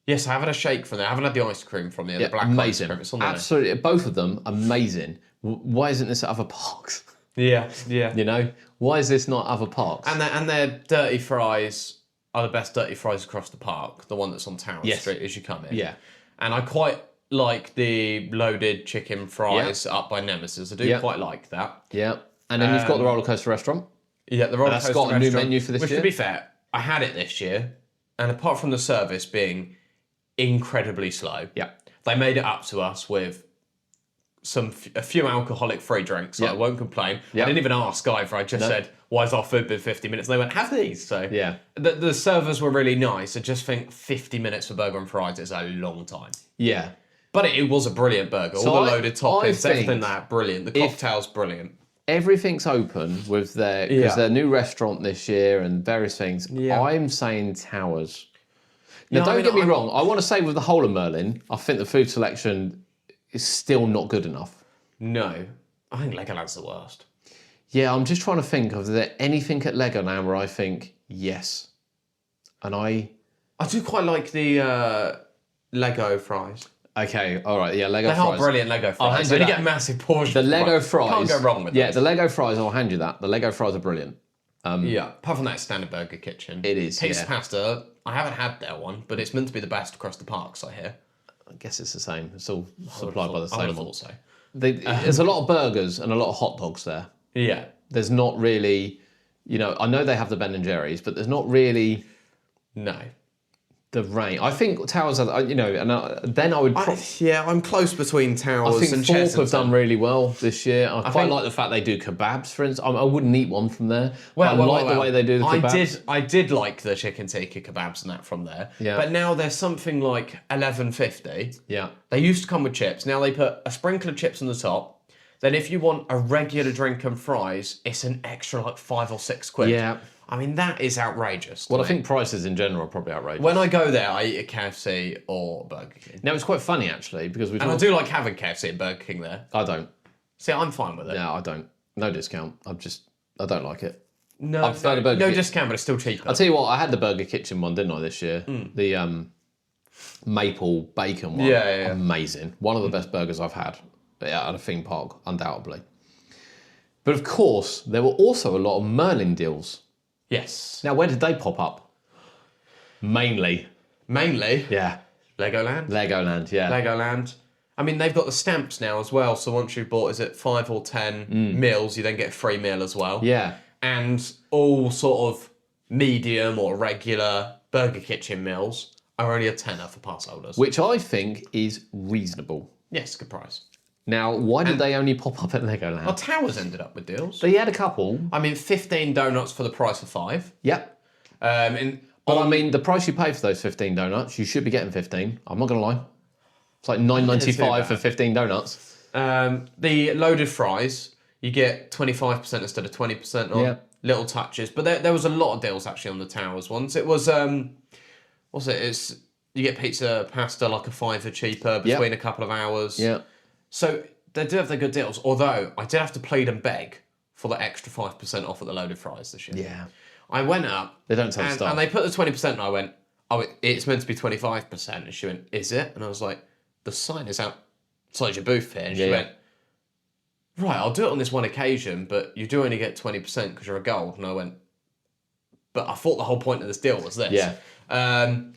Yes, I haven't had a shake from there. I haven't had the ice cream from there. The black amazing. ice cream. It's on there. Absolutely, both of them amazing. Why isn't this at other parks? Yeah. You know, why is this not other parks? And their dirty fries are the best dirty fries across the park. The one that's on Tower Street as you come in. Yeah. And I quite like the loaded chicken fries up by Nemesis. I do quite like that. Yeah. And then you've got the roller coaster restaurant. Yeah, the roller coaster restaurant. That's got a new menu for this which, year. To be fair, I had it this year, and apart from the service being incredibly slow, they made it up to us with a few alcoholic-free drinks. So I won't complain. I didn't even ask either. I just said, "Why has our food been 50 minutes?" And they went, "Have these." So the servers were really nice. I just think 50 minutes for burger and fries is a long time. Yeah. But it was a brilliant burger. So all the loaded toppings, everything brilliant. The cocktail's brilliant. Everything's open with because their new restaurant this year and various things. Yeah. I'm saying Towers. Now, don't get me wrong. I want to say with the whole of Merlin, I think the food selection is still not good enough. No. I think Legoland's the worst. Yeah, I'm just trying to think of there anything at Legoland where I think, yes. And I do quite like the Lego fries. Okay, all right, Lego fries. They are brilliant Lego fries. They get massive portions. The Lego fries. Can't go wrong with them. Yeah, the Lego fries, I'll hand you that. The Lego fries are brilliant. Apart from that standard burger kitchen. It is, Pizza pasta, I haven't had their one, but it's meant to be the best across the parks, I hear. I guess it's the same. It's all supplied by the same. I would have thought so. There's a lot of burgers and a lot of hot dogs there. Yeah. There's not really, I know they have the Ben and Jerry's, but there's not really... No. The range. I think Towers are, and then I would... I'm close between Towers and Thorpe Chessington. have done really well this year. I quite like the fact they do kebabs, for instance. I wouldn't eat one from there. I like the way they do the kebabs. I did like the chicken tikka kebabs and that from there. Yeah. But now there's something like $11.50. Yeah. They used to come with chips. Now they put a sprinkle of chips on the top. Then if you want a regular drink and fries, it's an extra like £5 or £6. Yeah. I mean, that is outrageous. Well, I think prices in general are probably outrageous. When I go there, I eat a KFC or Burger King. Now, it's quite funny, actually, because I do like having KFC and Burger King there. I don't. See, I'm fine with it. Yeah, I don't. No discount. I don't like it. No discount, but it's still cheaper. I'll tell you what, I had the Burger Kitchen one, didn't I, this year? The maple bacon one. Yeah. Amazing. One of the best burgers I've had at a theme park, undoubtedly. But of course, there were also a lot of Merlin deals. Yes. Now, where did they pop up? Mainly? Yeah. Legoland, yeah. Legoland. I mean, they've got the stamps now as well, so once you've bought, 5 or 10 meals, you then get a free meal as well. Yeah. And all sort of medium or regular Burger Kitchen meals are only a tenner for pass holders. Which I think is reasonable. Yes, good price. Now, why did they only pop up at Legoland? Well, Towers ended up with deals. They had a couple. I mean, 15 donuts for the price of 5. Yep. But I mean, the price you pay for those 15 donuts, you should be getting 15. I'm not going to lie. It's like $9.95 for 15 donuts. The loaded fries, You get 25% instead of 20% on. Yeah. Little touches. But there was a lot of deals actually on the towers once. It was, what's it? It's, you get pizza, pasta like a £5 cheaper between a couple of hours. Yeah. So they do have their good deals. Although I did have to plead and beg for the extra 5% off at the loaded fries this year. Yeah. I went up. They don't tell the staff. And they put the 20% and I went, oh, it's meant to be 25%. And she went, is it? And I was like, the sign is outside your booth here. And she went, right, I'll do it on this one occasion, but you do only get 20% because you're a gold. And I went, but I thought the whole point of this deal was this. Yeah.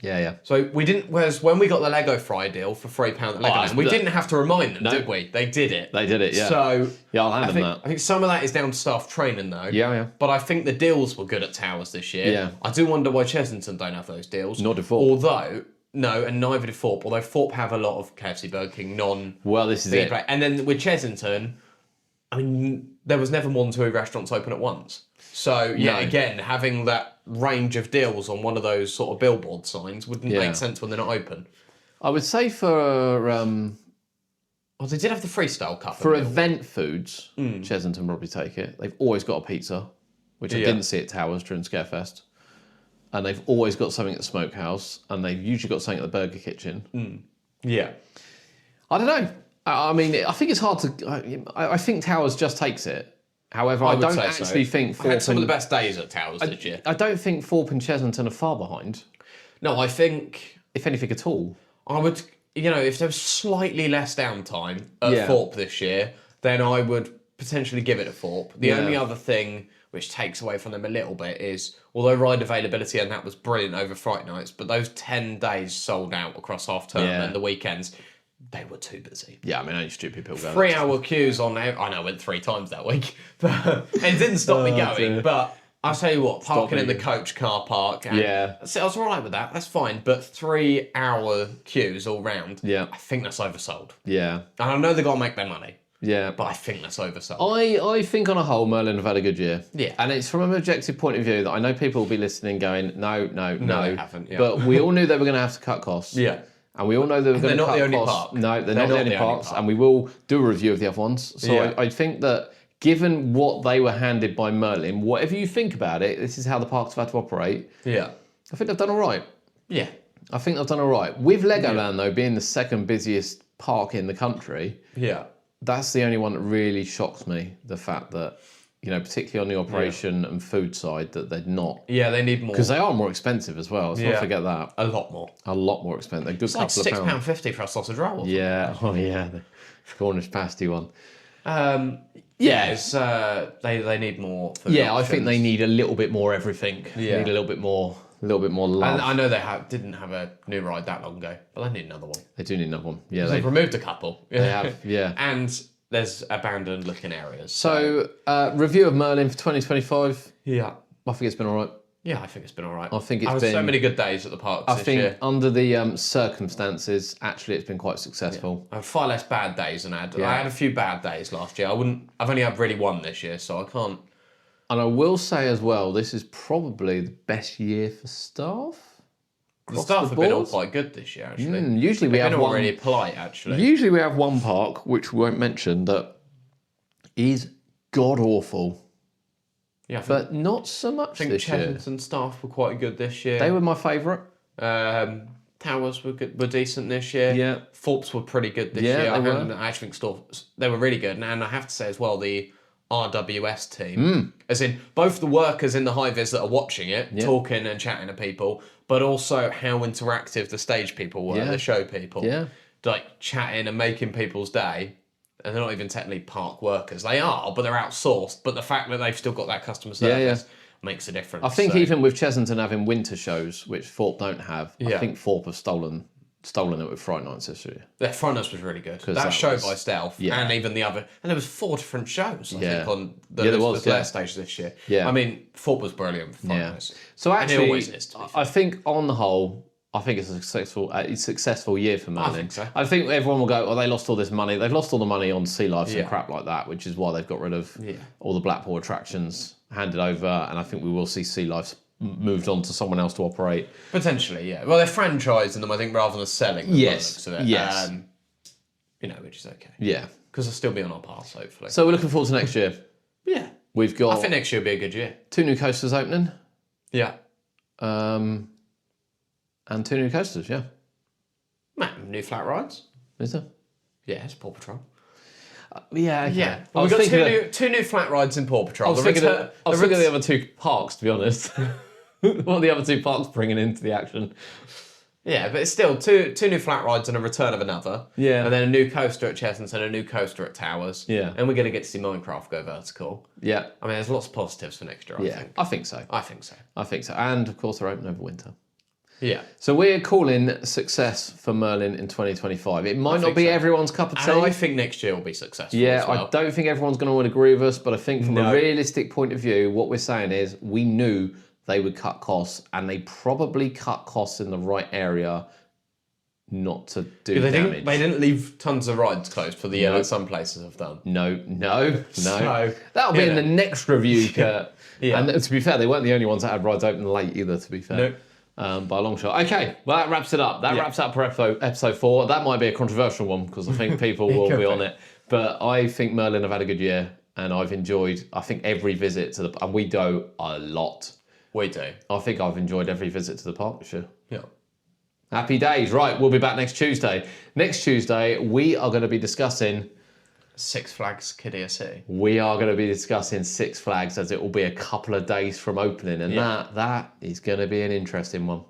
Yeah. So we didn't, whereas when we got the Lego Fry deal for £3 at Legoland, we didn't have to remind them, did we? They did it. They did it, yeah. So yeah, I'll hand them that. I think some of that is down to staff training though. Yeah. But I think the deals were good at Towers this year. Yeah. I do wonder why Chessington don't have those deals. Nor did Thorpe. Although, no, and neither did Thorpe. Although Thorpe have a lot of KFC, Burger King, Well, this is it. And then with Chessington, I mean, there was never more than 2 restaurants open at once. So, again, having that range of deals on one of those sort of billboard signs wouldn't make sense when they're not open. I would say for... well, they did have the freestyle cup. For event foods, Chessington probably take it. They've always got a pizza, which I didn't see at Towers during Scarefest. And they've always got something at the Smokehouse, and they've usually got something at the Burger Kitchen. Yeah. I don't know. I mean, I think it's hard to... I think Towers just takes it. However, I don't actually think Thorpe... I had some of the best days at Towers this year. I don't think Thorpe and Chessington are far behind. No, I think... If anything at all. I would... if there was slightly less downtime at Thorpe this year, then I would potentially give it to Thorpe. The only other thing which takes away from them a little bit is, although ride availability and that was brilliant over Fright nights, but those 10 days sold out across half term and the weekends, they were too busy. Yeah, I mean, only stupid people go. 3-hour quews on there. I know, I went 3 times that week. And it didn't stop me going, dear. But I'll tell you what, parking in the coach car park. And I was all right with that. That's fine. But 3-hour queues all round. Yeah. I think that's oversold. Yeah. And I know they've got to make their money. Yeah. But I think that's oversold. I think on a whole, Merlin have had a good year. Yeah. And it's from an objective point of view that I know people will be listening going, no. they haven't. Yeah. But we all knew they were going to have to cut costs. Yeah. And we all know they were going to cut costs. They're not the only park. No, they're not the only parks. And we will do a review of the other ones. So I think that given what they were handed by Merlin, whatever you think about it, this is how the parks have had to operate. Yeah. I think they've done all right. Yeah. I think they've done all right. With Legoland, though, being the second busiest park in the country, that's the only one that really shocks me. The fact that, particularly on the operation and food side, that they're not. Yeah, they need more. Because they are more expensive as well. Let's not forget that. A lot more. A lot more expensive. A good it's couple like of pounds. £6.50 for a sausage roll. Yeah. Oh, yeah. The Cornish pasty one. It's, they need more food options. I think they need a little bit more everything. They need a little bit more love. And I know they didn't have a new ride that long ago, but they need another one. They do need another one. Yeah, they've removed a couple. They have, yeah. And there's abandoned looking areas. So, review of Merlin for 2025. Yeah. I think it's been all right. Yeah, I think it's been all right. I think I've had so many good days at the parks this year. I think under the circumstances, actually, it's been quite successful. I have far less bad days than I had. I had a few bad days last year. I've only had really one this year, so I can't. And I will say as well, this is probably the best year for staff. The staff have been all quite good this year, actually. Usually we have one. Really polite, actually. Usually we have one park, which we won't mention, that is god awful. Yeah, but not so much this year. I think Chessington staff were quite good this year. They were my favourite. Towers were decent this year. Yeah. Thorpe's were pretty good this year. I actually think they were really good. And I have to say as well, the RWS team, as in both the workers in the high-vis that are watching it, talking and chatting to people, but also how interactive the stage people were, the show people. Yeah. Like chatting and making people's day. And they're not even technically park workers. They are, but they're outsourced. But the fact that they've still got that customer service makes a difference. I think even with Chessington having winter shows, which Thorpe don't have, I think Thorpe have stolen it with Fright Nights this year. Their Fright Nights was really good. That show by Stealth, and even the other, and there was 4 different shows I think on the stage this year. Yeah, I mean Thorpe was brilliant for Fright Nights. So actually, and it always is, I think on the whole, I think it's a successful year for Merlin. I think so. I think everyone will go, oh, they lost all this money. They've lost all the money on Sea Life and crap like that, which is why they've got rid of all the Blackpool attractions handed over. And I think we will see Sea Life moved on to someone else to operate. Potentially, yeah. Well, they're franchising them, I think, rather than selling them. Yes. Yes. Which is okay. Yeah. Because I'll still be on our pass, hopefully. So we're looking forward to next year. Yeah. We've got... I think next year will be a good year. 2 new coasters opening. Yeah. And 2 new coasters, yeah. Man, new flat rides. Is there? Yeah, it's Paw Patrol. Yeah, okay. Yeah. Well, we've got two new flat rides in Paw Patrol. I was thinking of the other 2 parks, to be honest. What are the other 2 parks bringing into the action? Yeah, but it's still two new flat rides and a return of another. Yeah. And then a new coaster at Chessington, a new coaster at Towers. Yeah. And we're going to get to see Minecraft go vertical. Yeah. I mean, there's lots of positives for next year, I think. I think so. I think so. I think so. And, of course, they're open over winter. Yeah. So we're calling success for Merlin in 2025. It might not be everyone's cup of tea. And I think next year will be successful Yeah, as well. I don't think everyone's going to agree with us, but I think from a realistic point of view, what we're saying is we knew they would cut costs, and they probably cut costs in the right area not to do damage. They didn't leave tons of rides closed for the year like some places have done. No. So, that'll be in the next review, Kurt. Yeah. And to be fair, they weren't the only ones that had rides open late either, to be fair. No. By a long shot. Okay, well, that wraps it up. That wraps up for episode 4. That might be a controversial one because I think people will be on it. But I think Merlin have had a good year, and I've enjoyed, I think, every visit to the... And we go a lot. We do. I think I've enjoyed every visit to the park this year. Yeah. Happy days. Right, we'll be back next Tuesday. Next Tuesday, we are going to be discussing... Six Flags Qiddiya City. We are going to be discussing Six Flags, as it will be a couple of days from opening. And that is going to be an interesting one.